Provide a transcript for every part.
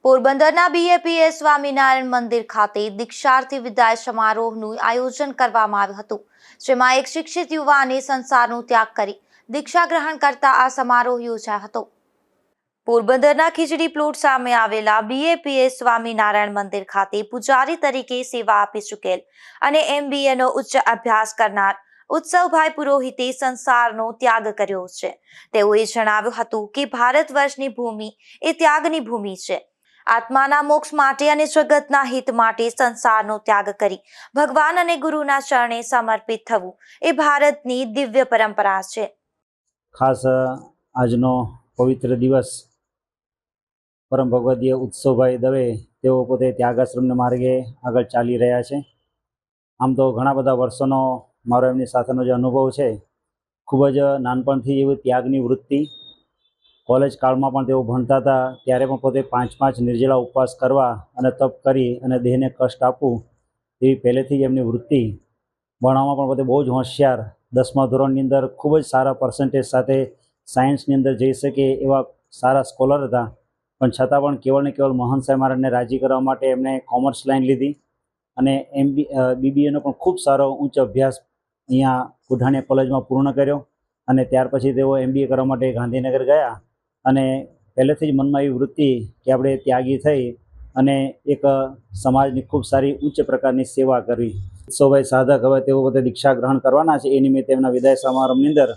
પોરબંદરના બીએપીએસ સ્વામિનારાયણ મંદિર ખાતે દીક્ષાર્થી વિદાય સમારોહનું આયોજન કરવામાં આવ્યું હતું, જેમાં એક શિક્ષિત યુવાને સંસારનો ત્યાગ કરી દીક્ષા ગ્રહણ કરતા આ સમારોહ યોજાયો હતો. પોરબંદરના ખીજડી પ્લોટ સામે આવેલા બીએપીએસ સ્વામિનારાયણ મંદિર ખાતે પૂજારી તરીકે સેવા આપી ચૂકેલ અને MBAનો ઉચ્ચ અભ્યાસ કરનાર ઉત્સવભાઈ પુરોહિતે સંસારનો ત્યાગ કર્યો છે. તેઓએ જણાવ્યું હતું કે ભારત વર્ષની ભૂમિ એ ત્યાગની ભૂમિ છે. આત્માના મોક્ષ માટે અને જગતના હિત માટે સંસારનો ત્યાગ કરી ભગવાન અને ગુરુના ચરણે સમર્પિત થવું એ ભારતની દિવ્ય પરંપરા છે. ખાસ આજનો પવિત્ર દિવસ પરમ ભગવદીય ઉત્સવભાઈ દવે તેઓ પોતે ત્યાગાશ્રમના માર્ગે આગળ ચાલી રહ્યા છે. આમ તો ઘણા બધા વર્ષોનો મારો એમની સાથેનો જે અનુભવ છે, ખૂબ જ નાનપણથી એવી ત્યાગની વૃત્તિ. કોલેજ કાળમાં પણ તેઓ ભણતા હતા ત્યારે પણ પોતે 5 નિર્જળા ઉપવાસ કરવા અને તપ કરી અને દેહને કષ્ટ આપવું એવી પહેલેથી જ એમની વૃત્તિ. ભણવામાં પણ પોતે બહુ જ હોશિયાર, 10મા ધોરણની અંદર ખૂબ જ સારા પર્સન્ટેજ સાથે સાયન્સની અંદર જઈ શકે એવા સારા સ્કોલર હતા. પણ છતાં પણ કેવળ ને કેવળ મહંત સાહેબ મહારાજને રાજી કરવા માટે એમણે કોમર્સ લાઈન લીધી અને BBAનો પણ ખૂબ સારો ઉચ્ચ અભ્યાસ અહીંયા કુઢાણીયા કોલેજમાં પૂર્ણ કર્યો. અને ત્યાર પછી તેઓ MBA કરવા માટે ગાંધીનગર ગયા અને પહેલેથી જ મનમાં એવી વૃત્તિ કે આપણે ત્યાગી થઈ અને એક સમાજની ખૂબ સારી ઉચ્ચ પ્રકારની સેવા કરવી. ઉત્સવભાઈ સાધક હવે તેઓ પોતે દીક્ષા ગ્રહણ કરવાના છે. એ નિમિત્તે એમના વિદાય સમારંભની અંદર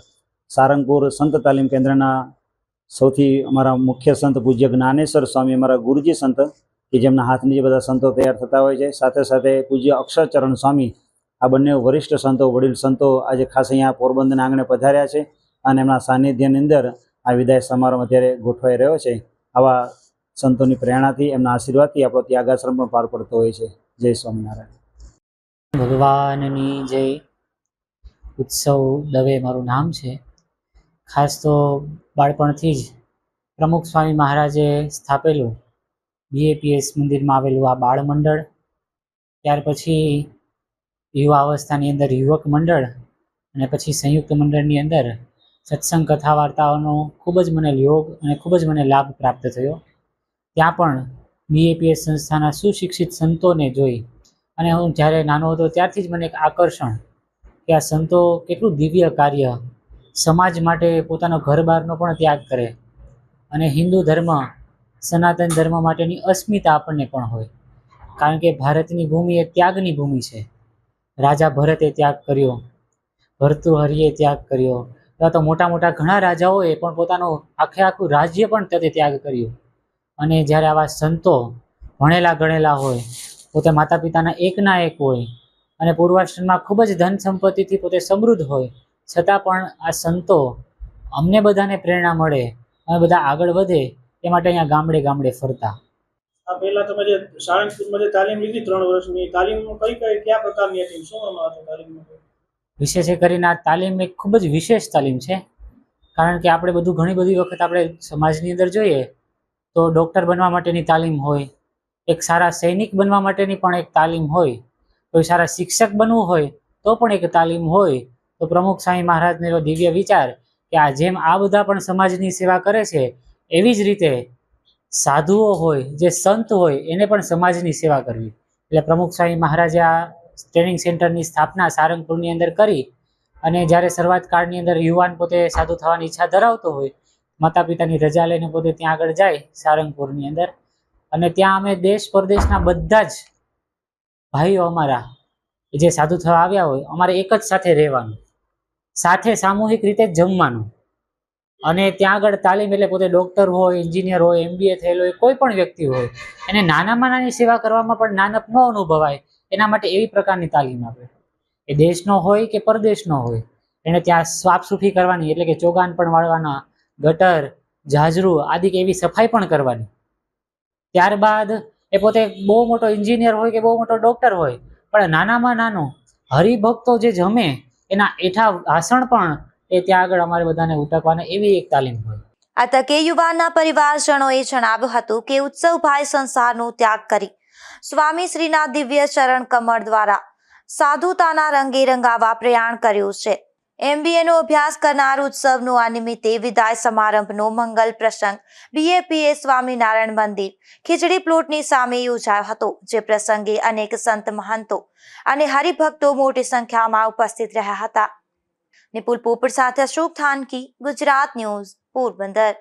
સારંગપુર સંત તાલીમ કેન્દ્રના સૌથી અમારા મુખ્ય સંત પૂજ્ય જ્ઞાનેશ્વર સ્વામી, અમારા ગુરુજી સંત કે જેમના હાથ નીચે બધા સંતો તૈયાર થતા હોય છે, સાથે સાથે પૂજ્ય અક્ષરચરણ સ્વામી, આ બંને વરિષ્ઠ સંતો, વડીલ સંતો આજે ખાસ અહીંયા પોરબંદરના આંગણે પધાર્યા છે અને એમના સાનિધ્યની અંદર આ વિદાય સમારોહ અત્યારે ગોઠવાઈ રહ્યો છે. આવા સંતોની પ્રેરણાથી, એમના આશીર્વાદથી આપણો ત્યાગાશ્રમ પણ પાર પડતો હોય છે. જય સ્વામિનારાયણ. ભગવાનની જય. ઉત્સવ દવે મારું નામ છે. ખાસ તો બાળપણથી જ પ્રમુખ સ્વામી મહારાજે સ્થાપેલું BAPS મંદિરમાં આવેલું આ બાળ મંડળ, ત્યાર પછી યુવા અવસ્થાની અંદર યુવક મંડળ અને પછી સંયુક્ત મંડળની અંદર સત્સંગ કથા વાર્તાઓનો ખૂબ જ મને યોગ અને ખૂબ જ મને લાભ પ્રાપ્ત થયો. ત્યાં પણ BAPS સંસ્થાના સુશિક્ષિત સંતોને જોઈ અને હું જ્યારે નાનો હતો ત્યારથી જ મને એક આકર્ષણ કે આ સંતો કેટલું દિવ્ય કાર્ય, સમાજ માટે પોતાનો ઘર-બારનો પણ ત્યાગ કરે અને હિન્દુ ધર્મ, સનાતન ધર્મ માટેની અસ્મિતા આપણને પણ હોય. કારણ કે ભારતની ભૂમિ એ ત્યાગની ભૂમિ છે. રાજા ભરતે ત્યાગ કર્યો, ભર્તૃહરિએ ત્યાગ કર્યો, એવા તો મોટા મોટા ઘણા રાજાઓએ પણ પોતાનું આખું રાજ્ય પણ તે ત્યાગ કર્યું. અને જ્યારે આવા સંતો ભણેલા ગણેલા હોય, પોતે માતા પિતાના એકના એક હોય અને પૂર્વાશ્રમમાં ખૂબ જ ધન સંપત્તિથી પોતે સમૃદ્ધ હોય, છતાં પણ આ સંતો અમને બધાને પ્રેરણા મળે, અમે બધા આગળ વધે એ માટે અહીંયા ગામડે ગામડે ફરતા. આ પહેલા તમે જે સારંગપુરમાં જે તાલીમ લીધી 3 વર્ષની, તાલીમમાં કયા પ્રકારની હતી, શું હતું તાલીમમાં? વિશેષ કરીને આ તાલીમ એક ખૂબ જ વિશેષ તાલીમ છે. કારણ કે આપણે બધું ઘણી બધી વખત આપણે સમાજની અંદર જોઈએ તો ડૉક્ટર બનવા માટેની તાલીમ હોય, એક સારા સૈનિક બનવા માટેની પણ એક તાલીમ હોય, કોઈ સારા શિક્ષક બનવું હોય તો પણ એક તાલીમ હોય. તો પ્રમુખ સ્વામી મહારાજનો એવો દિવ્ય વિચાર કે આ જેમ આ બધા પણ સમાજની સેવા કરે છે, એવી જ રીતે સાધુઓ હોય, જે સંત હોય, એને પણ સમાજની સેવા કરવી. એટલે પ્રમુખ સ્વામી મહારાજે આ ટ્રેનિંગ સેન્ટરની સ્થાપના સારંગપુરની અંદર કરી અને જ્યારે શરૂઆત કાળની અંદર યુવાન પોતે સાધુ થવાની ઈચ્છા ધરાવતો હોય, માતા પિતાની રજા લઈને પોતે ત્યાં આગળ જાય સારંગપુરની અંદર, અને ત્યાં અમે દેશ પરદેશના બધા જ ભાઈઓ અમારા જે સાધુ થવા આવ્યા હોય, અમારે એક જ સાથે રહેવાનું, સાથે સામૂહિક રીતે જમવાનું અને ત્યાં આગળ તાલીમ. એટલે પોતે ડૉક્ટર હોય, એન્જિનિયર હોય, MBA થયેલો હોય, કોઈ પણ વ્યક્તિ હોય, એને નાનામાં નાની સેવા કરવામાં પણ નાનપ ન અનુભવાય એના માટે એવી પ્રકારની તાલીમ આપે. એ દેશનો હોય કે પરદેશનો હોય, એને ત્યાં સાફસૂફી કરવાની, એટલે કે ચોગાન પણ વાળવાના, ગટર, જાજરૂ આદિ એવી સફાઈ પણ કરવાની. ત્યારબાદ એ પોતે બહુ મોટો એન્જિનિયર હોય કે બહુ મોટો ડૉક્ટર હોય, પણ નાનામાં નાનો હરિભક્તો જે જમે એના એઠા ભાષણ પણ એ ત્યાં આગળ અમારે બધાને ઉટકવાના, એવી એક તાલીમ હોય. આ તકે યુવાનના પરિવારજનોએ જણાવ્યું હતું કે ઉત્સવભાઈ સંસારનો ત્યાગ કરી સ્વામી શ્રીના દિવ્ય ચરણ કમળ દ્વારા સાધુતાના રંગે રંગાવા પ્રયાણ કર્યું છે. MBA નો અભ્યાસ કરનાર ઉત્સવનો આ નિમિત્તે વિદાય સમારંભનો મંગલ પ્રસંગ BAPS સ્વામિનારાયણ મંદિર ખીચડી પ્લોટની સામે યોજાયો હતો, જે પ્રસંગે અનેક સંત મહંતો અને હરિભક્તો મોટી સંખ્યામાં ઉપસ્થિત રહ્યા હતા. નિપુલ પોપટ સાથે અશોક થાનકી, ગુજરાત ન્યૂઝ, પોરબંદર.